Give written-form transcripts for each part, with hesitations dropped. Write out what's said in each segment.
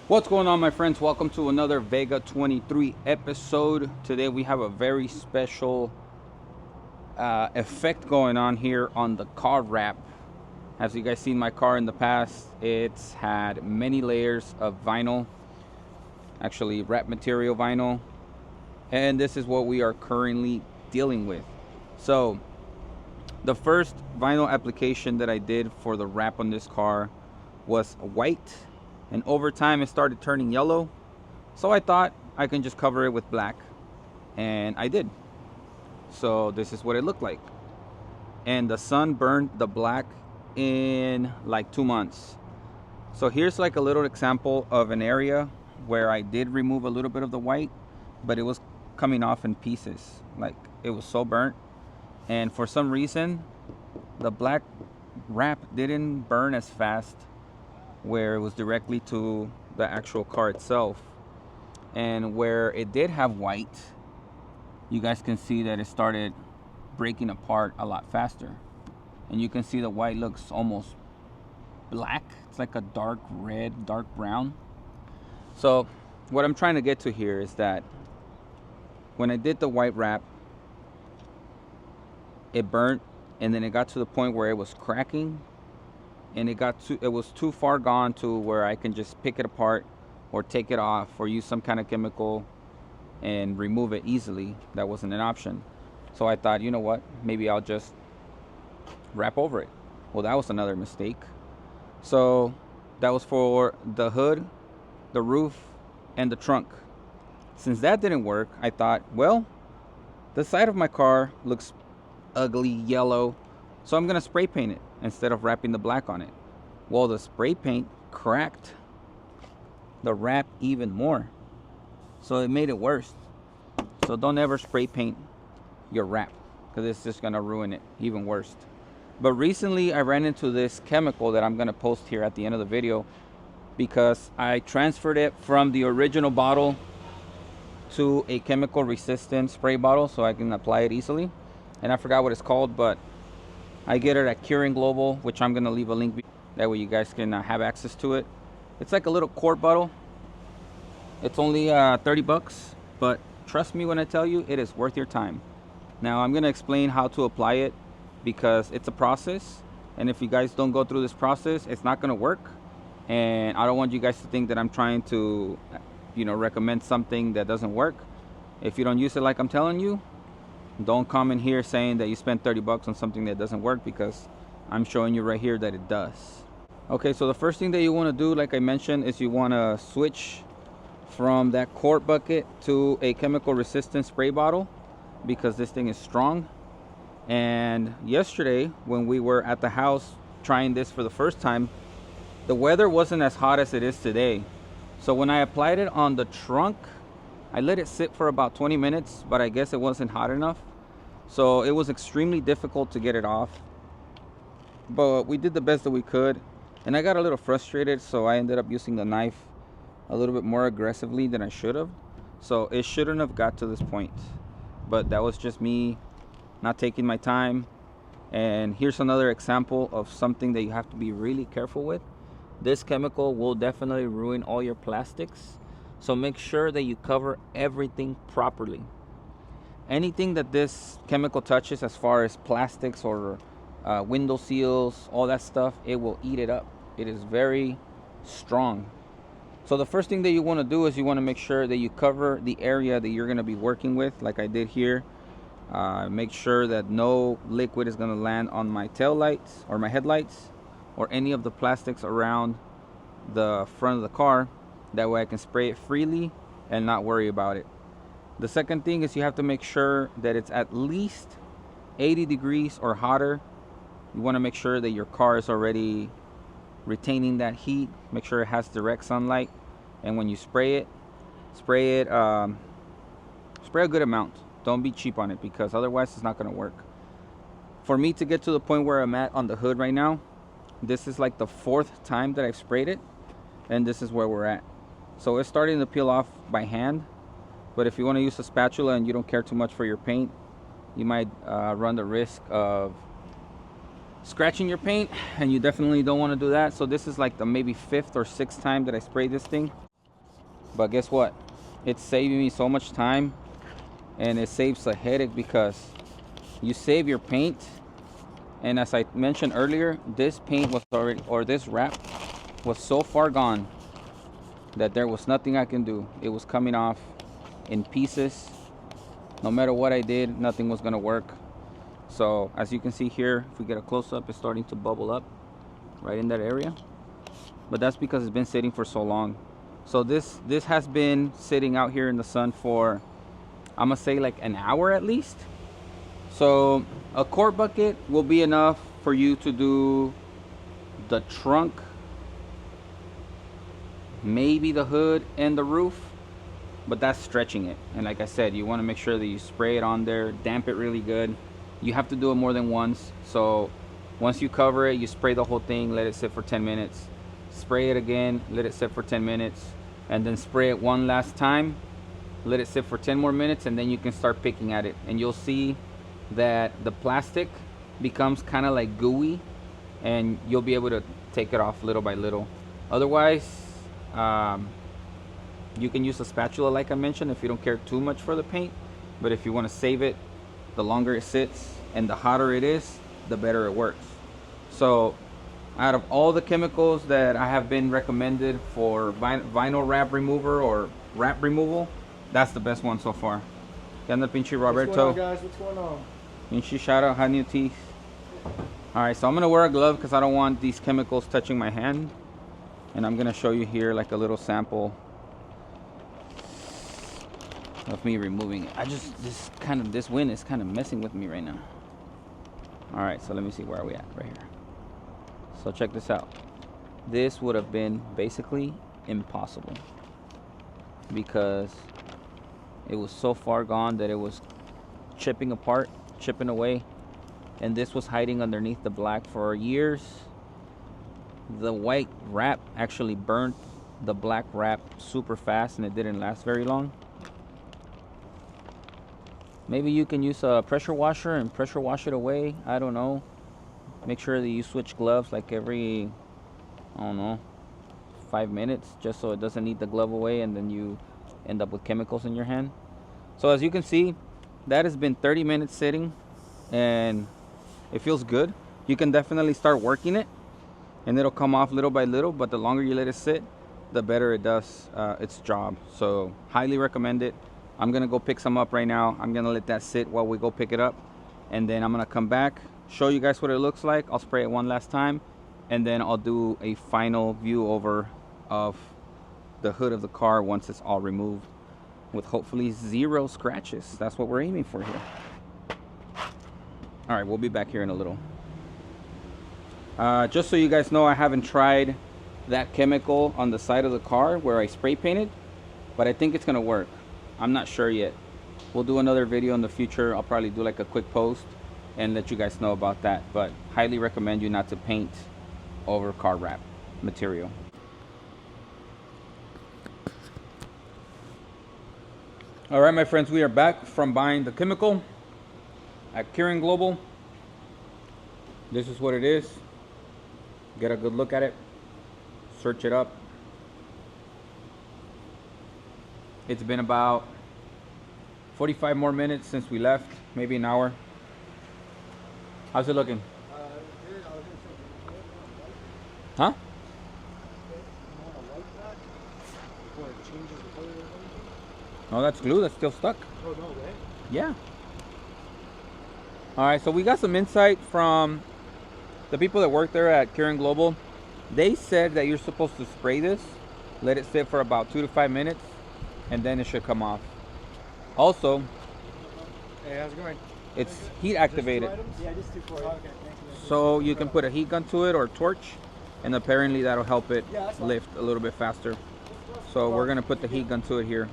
What's going on, my friends? Welcome to another Vega 23 episode. Today we have a very special effect going on here on the car wrap. As you guys seen my car in the past, it's had many layers of vinyl, actually wrap material vinyl, and this is what we are currently dealing with. So the first vinyl application that I did for the wrap on this car was white, and over time it started turning yellow, so I thought I can just cover it with black, and I did. So this is what it looked like, and the sun burned the black in like 2 months. So here's like a little example of an area where I did remove a little bit of the white, but it was coming off in pieces. Like, it was so burnt, and for some reason the black wrap didn't burn as fast where it was directly to the actual car itself. And where it did have white, you guys can see that it started breaking apart a lot faster, and you can see the white looks almost black. It's like a dark red, dark brown. So what I'm trying to get to here is that when I did the white wrap, it burnt, and then it got to the point where it was cracking, and it was too far gone to where I can just pick it apart or take it off or use some kind of chemical and remove it easily. That wasn't an option. So I thought, you know what, maybe I'll just wrap over it. Well, that was another mistake. So that was for the hood, the roof, and the trunk. Since that didn't work, I thought, well, the side of my car looks ugly yellow, so I'm gonna spray paint it instead of wrapping the black on it. Well, the spray paint cracked the wrap even more, so it made it worse. So don't ever spray paint your wrap, because it's just gonna ruin it even worse. But recently I ran into this chemical that I'm gonna post here at the end of the video, because I transferred it from the original bottle to a chemical resistant spray bottle so I can apply it easily. And I forgot what it's called, but I get it at Curing Global, which I'm gonna leave a link, that way you guys can have access to it. It's like a little quart bottle. It's only 30 bucks, but trust me when I tell you, it is worth your time. Now I'm gonna explain how to apply it, because it's a process, and if you guys don't go through this process, it's not gonna work. And I don't want you guys to think that I'm trying to, recommend something that doesn't work. If you don't use it like I'm telling you, don't come in here saying that you spent 30 bucks on something that doesn't work, because I'm showing you right here that it does. Okay, so the first thing that you want to do, like I mentioned, is you want to switch from that quart bucket to a chemical resistant spray bottle, because this thing is strong. And yesterday when we were at the house trying this for the first time, the weather wasn't as hot as it is today. So when I applied it on the trunk, I let it sit for about 20 minutes, but I guess it wasn't hot enough. So it was extremely difficult to get it off. But we did the best that we could. And I got a little frustrated, so I ended up using the knife a little bit more aggressively than I should have. So it shouldn't have got to this point. But that was just me not taking my time. And here's another example of something that you have to be really careful with. This chemical will definitely ruin all your plastics. So make sure that you cover everything properly. Anything that this chemical touches, as far as plastics or window seals, all that stuff, it will eat it up. It is very strong. So the first thing that you want to do is you want to make sure that you cover the area that you're going to be working with, like I did here. Make sure that no liquid is going to land on my tail lights or my headlights or any of the plastics around the front of the car. That way I can spray it freely and not worry about it. The second thing is you have to make sure that it's at least 80 degrees or hotter. You want to make sure that your car is already retaining that heat. Make sure it has direct sunlight. And when you spray it spray a good amount. Don't be cheap on it, because otherwise it's not going to work. For me to get to the point where I'm at on the hood right now, this is like the 4th time that I've sprayed it, and this is where we're at. So it's starting to peel off by hand. But if you want to use a spatula and you don't care too much for your paint, you might run the risk of scratching your paint, and you definitely don't want to do that. So this is like the maybe 5th or 6th time that I sprayed this thing. But guess what? It's saving me so much time, and it saves a headache because you save your paint. And as I mentioned earlier, this paint was already, or this wrap was so far gone that there was nothing I can do. It was coming off in pieces. No matter what I did, nothing was gonna work. So as you can see here, if we get a close up, it's starting to bubble up right in that area. But that's because it's been sitting for so long. So this has been sitting out here in the sun for, I'm gonna say like an hour at least. So a quart bucket will be enough for you to do the trunk, maybe the hood and the roof, but that's stretching it. And like I said, you want to make sure that you spray it on there, damp it really good. You have to do it more than once. So once you cover it, you spray the whole thing, let it sit for 10 minutes, spray it again, let it sit for 10 minutes, and then spray it one last time, let it sit for 10 more minutes, and then you can start picking at it. And you'll see that the plastic becomes kind of like gooey, and you'll be able to take it off little by little. Otherwise, you can use a spatula like I mentioned if you don't care too much for the paint. But if you want to save it, the longer it sits and the hotter it is, the better it works. So out of all the chemicals that I have been recommended for vinyl wrap remover or wrap removal, that's the best one so far. ¿Qué onda, pinche Roberto? What's going on, guys? What's going on? Pinche shout out, had new teeth. Alright, so I'm gonna wear a glove because I don't want these chemicals touching my hand. And I'm gonna show you here like a little sample of me removing it. This wind is kind of messing with me right now. All right, so let me see, where are we at? Right here. So check this out. This would have been basically impossible because it was so far gone that it was chipping apart, chipping away, and this was hiding underneath the black for years. The white wrap actually burnt the black wrap super fast, and it didn't last very long. Maybe you can use a pressure washer and pressure wash it away. I don't know. Make sure that you switch gloves like every, I don't know, 5 minutes, just so it doesn't eat the glove away and then you end up with chemicals in your hand. So as you can see, that has been 30 minutes sitting and it feels good. You can definitely start working it and it'll come off little by little, but the longer you let it sit, the better it does its job. So highly recommend it. I'm gonna go pick some up right now. I'm gonna let that sit while we go pick it up, and then I'm gonna come back, show you guys what it looks like. I'll spray it one last time, and then I'll do a final view over of the hood of the car once it's all removed, with hopefully 0 scratches. That's what we're aiming for here. All right, we'll be back here in a little. Just so you guys know, I haven't tried that chemical on the side of the car where I spray painted, but I think it's gonna work. I'm not sure yet. We'll do another video in the future. I'll probably do like a quick post and let you guys know about that, but highly recommend you not to paint over car wrap material. All right, my friends, we are back from buying the chemical at Kirin Global. This is what it is. Get a good look at it, search it up. It's been about 45 more minutes since we left, maybe an hour. How's it looking? Huh? No, that's glue. That's still stuck. Oh, no way. Yeah. All right, so we got some insight from the people that work there at Kirin Global. They said that you're supposed to spray this, let it sit for about 2 to 5 minutes, and then it should come off. Also, hey, how's it going? it's heat activated. Yeah, just 2 for you. Okay, thank you. So you can put a heat gun to it or a torch, and apparently that'll help it lift a little bit faster. So we're gonna put the heat gun to it here.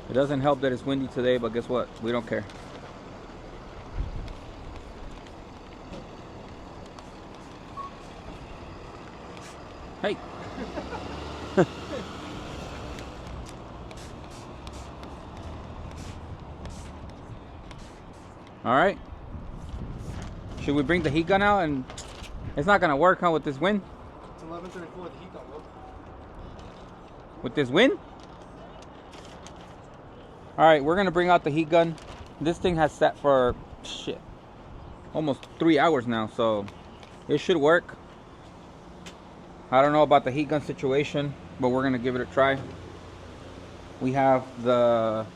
It doesn't help that it's windy today, but guess what? We don't care. Hey. All right, Should we bring the heat gun out? And it's not gonna work, huh, with this wind? It's 11:34. The heat gun, bro. With this wind? All right, we're gonna bring out the heat gun. This thing has sat for shit, almost 3 hours now, so it should work. I don't know about the heat gun situation, but we're gonna give it a try. We have the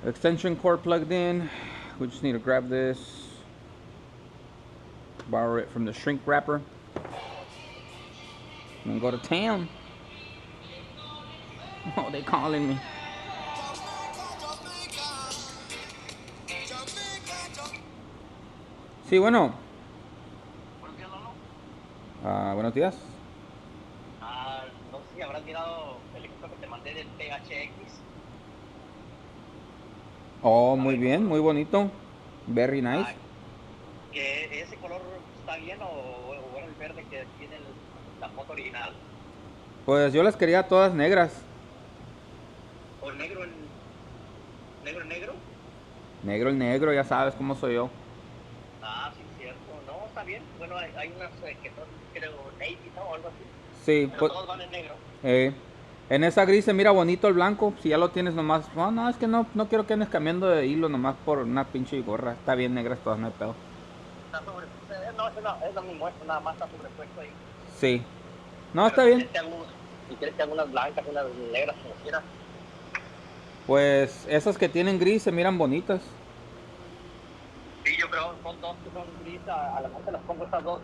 extension cord plugged in. We just need to grab this, borrow it from the shrink wrapper, and go to town. Oh, they calling me. Sí, bueno. Buenos días, Lalo. Buenos días. No sé si habrás mirado el ejemplo que te mandé del THX. Oh, muy bien, muy bonito. Very nice. Que ese color está bien o era el verde que tiene la foto original. Pues yo las quería todas negras. O negro en negro. Negro el negro, ya sabes cómo soy yo. Sí, cierto. No, está bien. Bueno, hay unas que son, creo, navy, ¿no? O algo así. Sí, Pero pues todos van en negro. en esa gris se mira bonito el blanco. Si ya lo tienes nomás. No, no, es que no quiero que andes cambiando de hilo nomás por una pinche gorra. Está bien negras todas, no hay pedo. Está sobre... No, es lo mismo, esto nada más está sobrepuesto ahí. Sí. No, está Pero bien. Si quieres que haga unas blancas, unas negras, como quieras. Pues esas que tienen gris se miran bonitas. Sí, yo creo que son dos que son gris, a la gente las pongo estas dos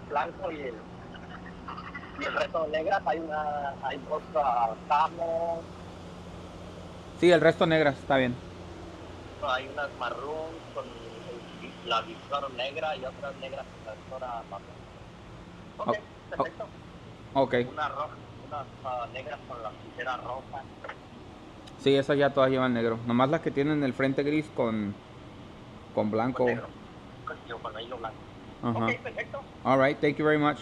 blanco y el resto negras, hay dos camo, Sí, el resto negras, está bien. hay unas marrón con la visera negra y otras negras con la visera marrón. Ok, perfecto. Ok. Unas negras con la visera roja. Sí, esas ya todas llevan negro. Nomás las que tienen el frente gris con blanco. Con negro. Con hilo blanco. Ajá. Ok, perfecto. All right, thank you very much.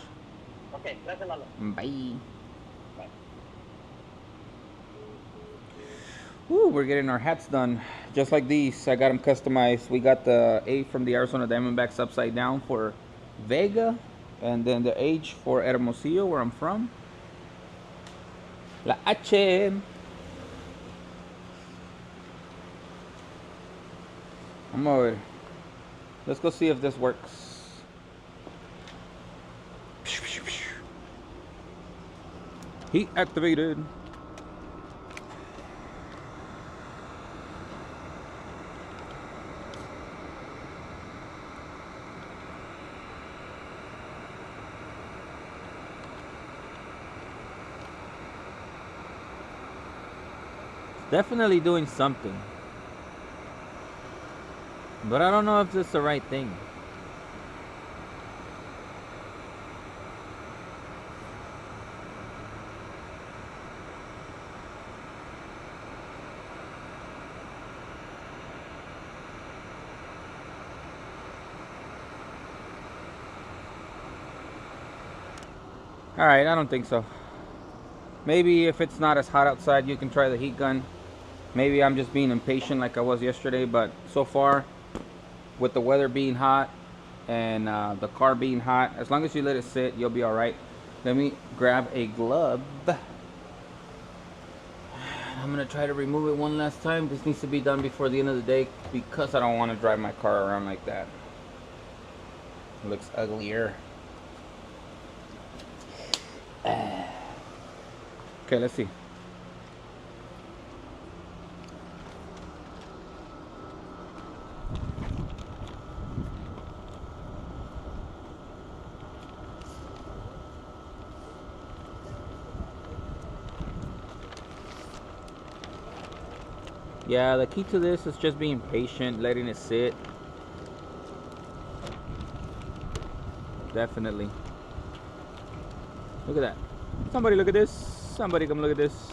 Ok, gracias, Lalo. Bye. Bye. Ooh, we're getting our hats done. Just like these, I got them customized. We got the A from the Arizona Diamondbacks upside down for Vega, and then the H for Hermosillo, where I'm from. La H. Vamos a ver. Let's go see if this works. Heat activated. Definitely doing something. But I don't know if this is the right thing. Alright, I don't think so. Maybe if it's not as hot outside, you can try the heat gun. Maybe I'm just being impatient like I was yesterday, but so far, with the weather being hot and the car being hot, as long as you let it sit, you'll be alright. Let me grab a glove. I'm gonna try to remove it one last time. This needs to be done before the end of the day because I don't want to drive my car around like that. It looks uglier. Okay, let's see. Yeah, the key to this is just being patient, letting it sit. Definitely. Look at that. Somebody look at this. Somebody come look at this.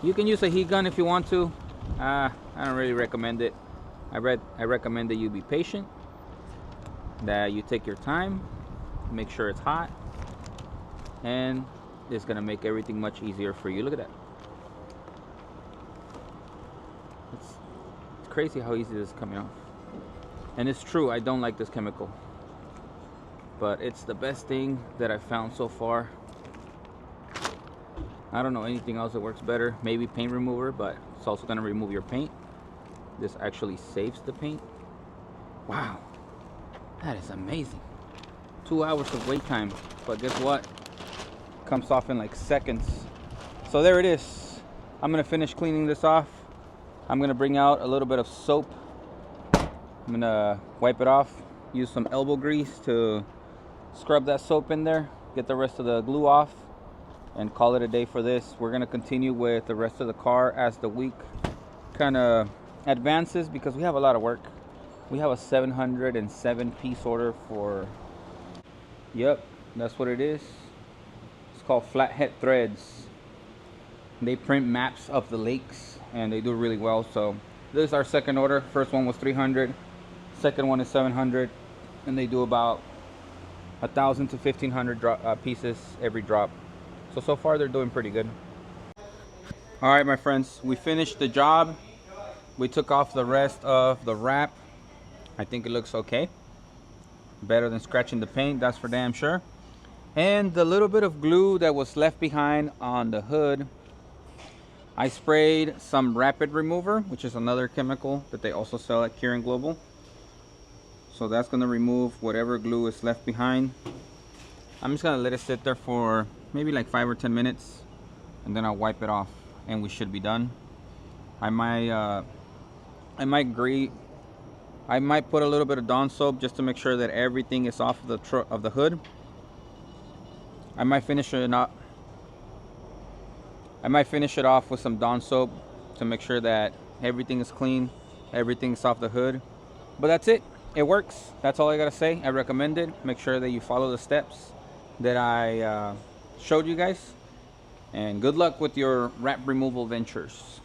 You can use a heat gun if you want to. I don't really recommend it. I recommend that you be patient, that you take your time, make sure it's hot, and it's gonna make everything much easier for you. Look at that. crazy how easy this is coming off. And it's true, I don't like this chemical, but it's the best thing that I've found so far. I don't know anything else that works better. Maybe paint remover, but it's also gonna remove your paint. This actually saves the paint. Wow, that is amazing. 2 hours of wait time, but guess what? Comes off in like seconds. So there it is. I'm gonna finish cleaning this off. I'm gonna bring out a little bit of soap. I'm gonna wipe it off, use some elbow grease to scrub that soap in there, get the rest of the glue off, and call it a day for this. We're gonna continue with the rest of the car as the week kind of advances, because we have a lot of work. We have a 707 piece order for, yep, that's what it is. It's called Flathead Threads. They print maps of the lakes and they do really well. So this is our second order. First one was 300, second one is 700, and they do about 1,000 to 1,500 pieces every drop. So far they're doing pretty good. All right, my friends, we finished the job. We took off the rest of the wrap. I think it looks okay. Better than scratching the paint, that's for damn sure. And the little bit of glue that was left behind on the hood, I sprayed some rapid remover, which is another chemical that they also sell at Kieran Global. So that's gonna remove whatever glue is left behind. I'm just gonna let it sit there for maybe like 5 or 10 minutes, and then I'll wipe it off and we should be done. I might put a little bit of Dawn soap just to make sure that everything is off of the hood. I might finish it off with some Dawn soap to make sure that everything is clean, everything's off the hood. But that's it. It works. That's all I gotta say. I recommend it. Make sure that you follow the steps that I showed you guys. And good luck with your wrap removal ventures.